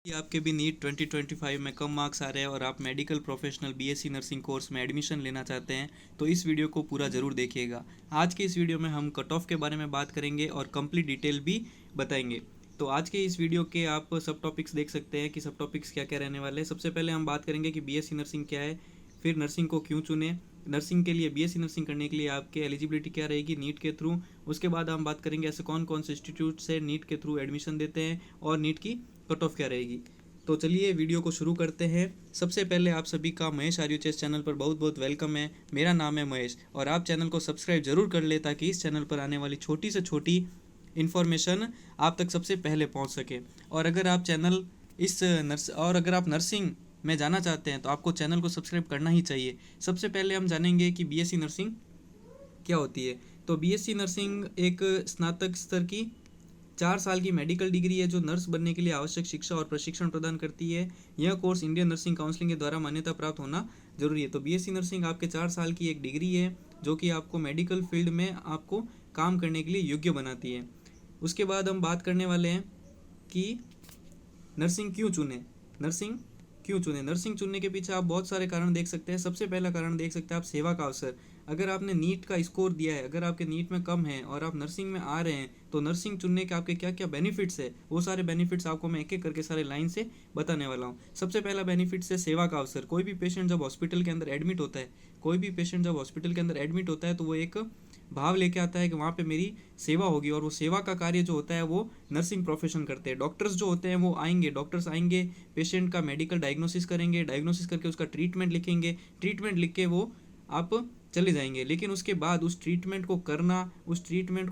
कि आपके भी नीट 2025 में कम मार्क्स आ रहे हैं और आप medical professional BSc nursing course में एडमिशन लेना चाहते हैं तो इस वीडियो को पूरा ज़रूर देखिएगा। आज के इस वीडियो में हम कट ऑफ के बारे में बात करेंगे और कंप्लीट डिटेल भी बताएंगे। तो आज के इस वीडियो के आप सब टॉपिक्स देख सकते हैं कि सब टॉपिक्स क्या क्या रहने वाले हैं। सबसे पहले हम बात करेंगे कि बीएससी नर्सिंग क्या है, फिर नर्सिंग को क्यों चुने, नर्सिंग के लिए बीएससी नर्सिंग करने के लिए आपके एलिजिबिलिटी क्या रहेगी नीट के थ्रू। उसके बाद हम बात करेंगे ऐसे कौन कौन से इंस्टीट्यूट से नीट के थ्रू एडमिशन देते हैं और नीट की कट ऑफ क्या रहेगी। तो चलिए वीडियो को शुरू करते हैं। सबसे पहले आप सभी का महेश आर्यूचेस चैनल पर बहुत बहुत वेलकम है। मेरा नाम है महेश और आप चैनल को सब्सक्राइब जरूर कर ले ताकि इस चैनल पर आने वाली छोटी से छोटी इन्फॉर्मेशन आप तक सबसे पहले पहुंच सके। और अगर आप अगर आप नर्सिंग में जाना चाहते हैं तो आपको चैनल को सब्सक्राइब करना ही चाहिए। सबसे पहले हम जानेंगे कि बीएससी नर्सिंग क्या होती है। तो बीएससी नर्सिंग एक स्नातक स्तर की 4 साल की मेडिकल डिग्री है जो नर्स बनने के लिए आवश्यक शिक्षा और प्रशिक्षण प्रदान करती है। यह कोर्स इंडियन नर्सिंग काउंसिल के द्वारा मान्यता प्राप्त होना जरूरी है। तो बीएससी नर्सिंग आपके 4 साल की एक डिग्री है जो कि आपको मेडिकल फील्ड में आपको काम करने के लिए योग्य बनाती है। उसके बाद हम बात करने वाले हैं कि नर्सिंग क्यों चुने। नर्सिंग चुनने के पीछे आप बहुत सारे कारण देख सकते हैं। सबसे पहला कारण देख सकते हैं आप सेवा का अवसर। अगर आपने नीट का स्कोर दिया है, अगर आपके नीट में कम है और आप नर्सिंग में आ रहे हैं तो नर्सिंग चुनने के आपके क्या क्या बेनिफिट्स है, वो सारे बेनिफिट्स आपको मैं एक एक करके सारे लाइन से बताने वाला हूँ। सबसे पहला बेनिफिट्स है सेवा का अवसर। कोई भी पेशेंट जब हॉस्पिटल के अंदर एडमिट होता है तो वो एक भाव लेके आता है कि वहाँ पे मेरी सेवा होगी और वो सेवा का कार्य जो होता है वो नर्सिंग प्रोफेशन करते हैं। डॉक्टर्स जो होते हैं वो आएंगे, पेशेंट का मेडिकल डायग्नोसिस करेंगे, डायग्नोसिस करके उसका ट्रीटमेंट लिखेंगे, ट्रीटमेंट लिख के वो आप चले जाएंगे। लेकिन उसके बाद उस ट्रीटमेंट को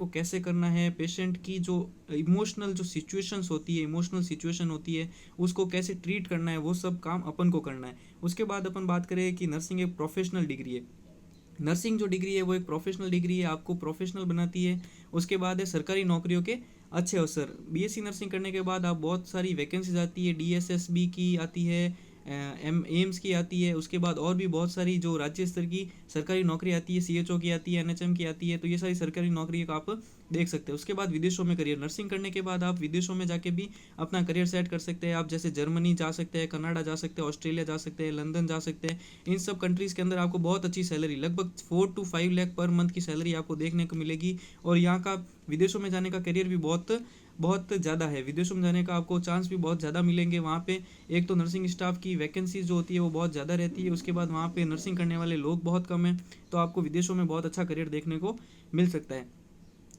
कैसे करना है, पेशेंट की जो इमोशनल सिचुएशन होती है उसको कैसे ट्रीट करना है, वो सब काम अपन को करना है। उसके बाद अपन बात करें कि नर्सिंग एक प्रोफेशनल डिग्री है। नर्सिंग जो डिग्री है वो एक प्रोफेशनल डिग्री है, आपको प्रोफेशनल बनाती है। उसके बाद है सरकारी नौकरियों के अच्छे अवसर। बीएससी नर्सिंग करने के बाद आप बहुत सारी वैकेंसीज आती है, डीएसएसबी की आती है, एम्स की आती है। उसके बाद और भी बहुत सारी जो राज्य स्तर की सरकारी नौकरी आती है, सीएचओ की आती है, एनएचएम की आती है। तो ये सारी सरकारी नौकरी को आप देख सकते हैं। उसके बाद विदेशों में करियर, नर्सिंग करने के बाद आप विदेशों में जाके भी अपना करियर सेट कर सकते हैं। आप जैसे जर्मनी जा सकते हैं, कनाडा जा सकते हैं, ऑस्ट्रेलिया जा सकते हैं, लंदन जा सकते हैं। इन सब कंट्रीज़ के अंदर आपको बहुत अच्छी सैलरी, लगभग 4 to 5 लाख पर मंथ की सैलरी आपको देखने को मिलेगी। और यहाँ का विदेशों में जाने का करियर भी बहुत बहुत ज़्यादा है। विदेशों में जाने का आपको चांस भी बहुत ज़्यादा मिलेंगे। वहाँ पे एक तो नर्सिंग स्टाफ की वैकेंसी जो होती है वो बहुत ज़्यादा रहती है। उसके बाद वहाँ पे नर्सिंग करने वाले लोग बहुत कम हैं, तो आपको विदेशों में बहुत अच्छा करियर देखने को मिल सकता है।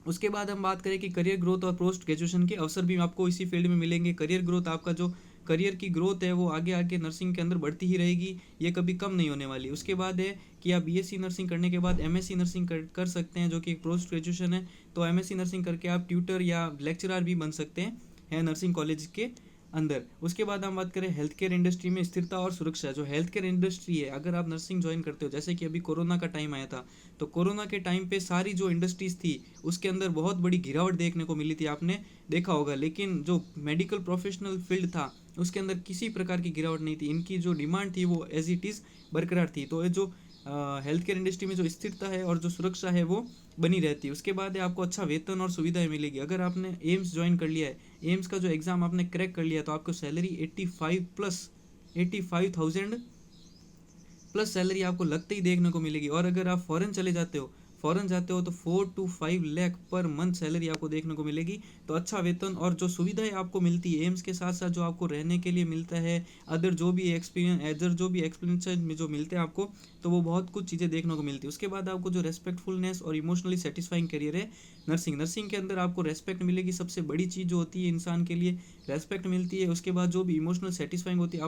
उसके बाद हम बात करें कि करियर ग्रोथ और पोस्ट ग्रेजुएशन के अवसर भी आपको इसी फील्ड में मिलेंगे। करियर ग्रोथ, आपका जो करियर की ग्रोथ है वो आगे आगे नर्सिंग के अंदर बढ़ती ही रहेगी, ये कभी कम नहीं होने वाली। उसके बाद है कि आप बीएससी नर्सिंग करने के बाद एमएससी नर्सिंग कर सकते हैं जो कि एक पोस्ट ग्रेजुएशन है। तो एमएससी नर्सिंग करके आप ट्यूटर या लेक्चरर भी बन सकते हैं नर्सिंग कॉलेज के अंदर। उसके बाद हम बात करें हेल्थ केयर इंडस्ट्री में स्थिरता और सुरक्षा। जो हेल्थ केयर इंडस्ट्री है, अगर आप नर्सिंग ज्वाइन करते हो, जैसे कि अभी कोरोना का टाइम आया था, तो कोरोना के टाइम पे सारी जो इंडस्ट्रीज थी उसके अंदर बहुत बड़ी गिरावट देखने को मिली थी, आपने देखा होगा। लेकिन जो मेडिकल प्रोफेशनल फील्ड था उसके अंदर किसी प्रकार की गिरावट नहीं थी, इनकी जो डिमांड थी वो एज इट इज़ बरकरार थी। तो ये जो हेल्थ केयर इंडस्ट्री में जो स्थिरता है और जो सुरक्षा है वो बनी रहती है। उसके बाद आपको अच्छा वेतन और सुविधाएं मिलेगी। अगर आपने एम्स ज्वाइन कर लिया है, एम्स का जो एग्ज़ाम आपने क्रैक कर लिया तो आपको सैलरी 85,000 प्लस सैलरी आपको लगते ही देखने को मिलेगी। और अगर आप फॉरेन जाते हो तो 4 to 5 lakh per month salary आपको देखने को मिलेगी। तो अच्छा वेतन और जो सुविधाएं आपको मिलती है एम्स के साथ साथ, जो आपको रहने के लिए मिलता है, अदर जो भी एक्सपीरियंस में जो मिलते हैं आपको, तो वो बहुत कुछ चीज़ें देखने को मिलती है। उसके बाद आपको जो रेस्पेक्टफुलनेस और इमोशनली सेटिस्फाइंग करियर है नर्सिंग के अंदर आपको रेस्पेक्ट मिलेगी। सबसे बड़ी चीज़ जो होती है इंसान के लिए रेस्पेक्ट मिलती है। उसके बाद जो भी इमोशनल सेटिस्फाइंग होती है,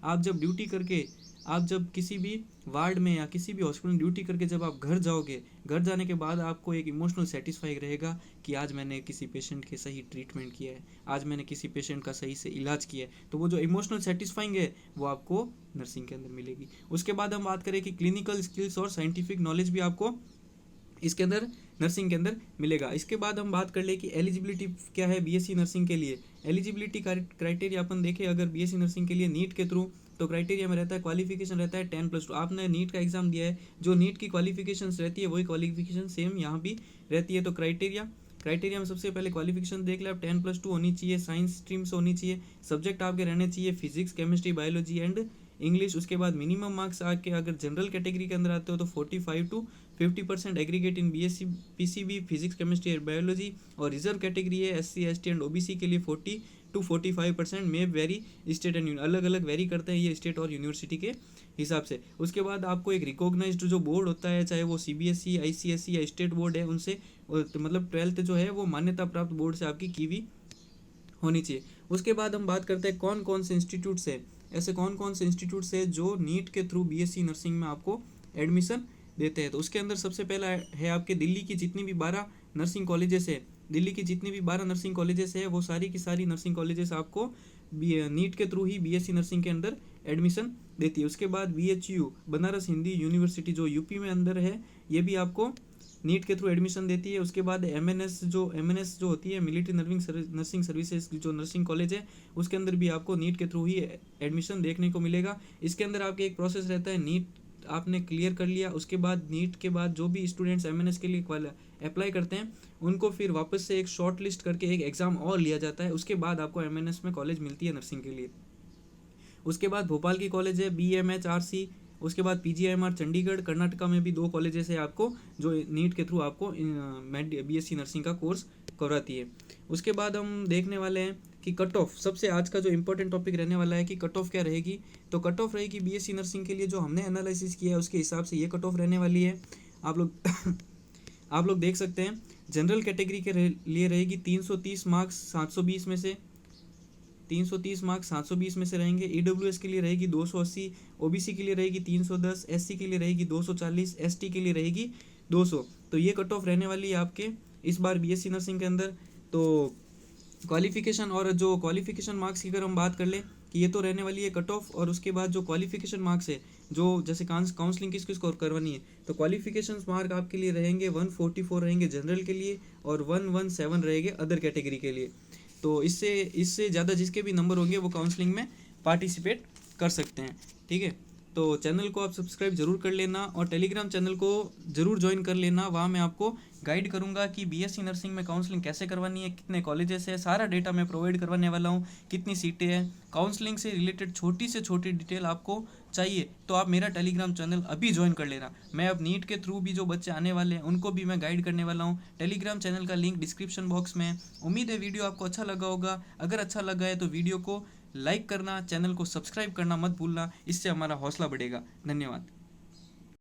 आप जब ड्यूटी करके, आप जब किसी भी वार्ड में या किसी भी हॉस्पिटल में ड्यूटी करके जब आप घर जाओगे, घर जाने के बाद आपको एक इमोशनल सेटिस्फाई रहेगा कि आज मैंने किसी पेशेंट के सही ट्रीटमेंट किया है, आज मैंने किसी पेशेंट का सही से इलाज किया है। तो वो जो इमोशनल सेटिस्फाइंग है वो आपको नर्सिंग के अंदर मिलेगी। उसके बाद हम बात करें कि क्लिनिकल स्किल्स और साइंटिफिक नॉलेज भी आपको इसके अंदर नर्सिंग के अंदर मिलेगा। इसके बाद हम बात कर ले कि एलिजिबिलिटी क्या है बीएससी नर्सिंग के लिए। एलिजिबिलिटी क्राइटेरिया अपन देखें, अगर बीएससी नर्सिंग के लिए नीट के थ्रू, तो क्राइटेरिया में रहता है, क्वालिफिकेशन रहता है 10+2। आपने नीट का एग्जाम दिया है, जो नीट की क्वालिफिकेशन रहती है वही क्वालिफिकेशन सेम यहाँ भी रहती है। तो क्राइटेरिया क्राइटेरिया में सबसे पहले क्वालिफिकेशन देख ले आप, 10+2 होनी चाहिए, साइंस स्ट्रीम से होनी चाहिए, सब्जेक्ट आपके रहने चाहिए physics, chemistry, biology and English. उसके बाद मिनिमम मार्क्स आके अगर जनरल कैटेगरी के अंदर आते हो तो 45 to 50% aggregate in BSc PCB physics chemistry and biology, और रिजर्व कैटेगरी है SC ST एंड OBC के लिए 40 to 45% में वेरी स्टेट एंड अलग अलग वेरी करते हैं ये स्टेट और यूनिवर्सिटी के हिसाब से। उसके बाद आपको एक रिकॉग्नाइज्ड जो बोर्ड होता है, चाहे वो CBSE ICSE या स्टेट बोर्ड है, उनसे मतलब 12th जो है वो मान्यता प्राप्त बोर्ड से आपकी की हुई होनी चाहिए। उसके बाद हम बात करते हैं कौन कौन से इंस्टीट्यूट्स है, ऐसे कौन कौन से इंस्टीट्यूट्स है जो नीट के थ्रू BSc नर्सिंग में आपको एडमिशन देते हैं। तो उसके अंदर सबसे पहला है आपके दिल्ली की जितनी भी 12 नर्सिंग कॉलेजेस है, दिल्ली की जितनी भी 12 नर्सिंग कॉलेजेस है वो सारी की सारी नर्सिंग कॉलेजेस आपको नीट के थ्रू ही BSc नर्सिंग के अंदर एडमिशन देती है। उसके बाद BHU बनारस हिंदी यूनिवर्सिटी जो यूपी में अंदर है, ये भी आपको नीट के थ्रू एडमिशन देती है। उसके बाद MNS जो होती है मिलिट्री नर्सिंग सर्विसेज जो नर्सिंग कॉलेज है, उसके अंदर भी आपको नीट के थ्रू ही एडमिशन देखने को मिलेगा। इसके अंदर आपके एक प्रोसेस रहता है, नीट आपने क्लियर कर लिया, उसके बाद नीट के बाद जो भी स्टूडेंट्स MNS के लिए अप्लाई करते हैं उनको फिर वापस से एक शॉर्ट लिस्ट करके एक एग्ज़ाम और लिया जाता है, उसके बाद आपको MNS में कॉलेज मिलती है नर्सिंग के लिए। उसके बाद भोपाल की कॉलेज है BMHRC, उसके बाद PGIMR चंडीगढ़, कर्नाटका में भी 2 कॉलेजेस है आपको जो नीट के थ्रू आपको BSc नर्सिंग का कोर्स करवाती है। उसके बाद हम देखने वाले हैं कि कट ऑफ, सबसे आज का जो इंपॉर्टेंट टॉपिक रहने वाला है कि कट ऑफ क्या रहेगी। तो कट ऑफ रहेगी BSc नर्सिंग के लिए जो हमने एनालिसिस किया है उसके हिसाब से ये कट ऑफ रहने वाली है। आप लोग आप लोग देख सकते हैं जनरल कैटेगरी के लिए रहेगी 330 मार्क्स 720 में से, 330 मार्क्स 720 में से रहेंगे। EWS के लिए रहेगी 280, OBC के लिए रहेगी 310, SC के लिए रहेगी 240, ST के लिए रहेगी 200। तो ये कट ऑफ रहने वाली है आपके इस बार BSc नर्सिंग के अंदर। तो क्वालिफिकेशन और जो क्वालिफिकेशन मार्क्स की अगर हम बात कर लें कि ये तो रहने वाली है कट ऑफ, और उसके बाद जो क्वालिफिकेशन मार्क्स है जो जैसे काउंसलिंग किस किस को करवानी है, तो क्वालिफिकेशन मार्क आपके लिए रहेंगे 144 रहेंगे जनरल के लिए और 117 रहेंगे अदर कैटेगरी के लिए। तो इससे ज़्यादा जिसके भी नंबर होंगे वो काउंसलिंग में पार्टिसिपेट कर सकते हैं। ठीक है, तो चैनल को आप सब्सक्राइब जरूर कर लेना और टेलीग्राम चैनल को ज़रूर ज्वाइन कर लेना। वहाँ मैं आपको गाइड करूँगा कि BSc नर्सिंग में काउंसलिंग कैसे करवानी है, कितने कॉलेजेस है, सारा डेटा मैं प्रोवाइड करवाने वाला हूँ, कितनी सीटें हैं, काउंसलिंग से रिलेटेड छोटी से छोटी डिटेल आपको चाहिए तो आप मेरा टेलीग्राम चैनल अभी ज्वाइन कर लेना। मैं अब नीट के थ्रू भी जो बच्चे आने वाले हैं उनको भी मैं गाइड करने वाला हूँ। टेलीग्राम चैनल का लिंक डिस्क्रिप्शन बॉक्स में है। उम्मीद है वीडियो आपको अच्छा लगा होगा। अगर अच्छा लगा है तो वीडियो को लाइक करना, चैनल को सब्सक्राइब करना मत भूलना, इससे हमारा हौसला बढ़ेगा। धन्यवाद।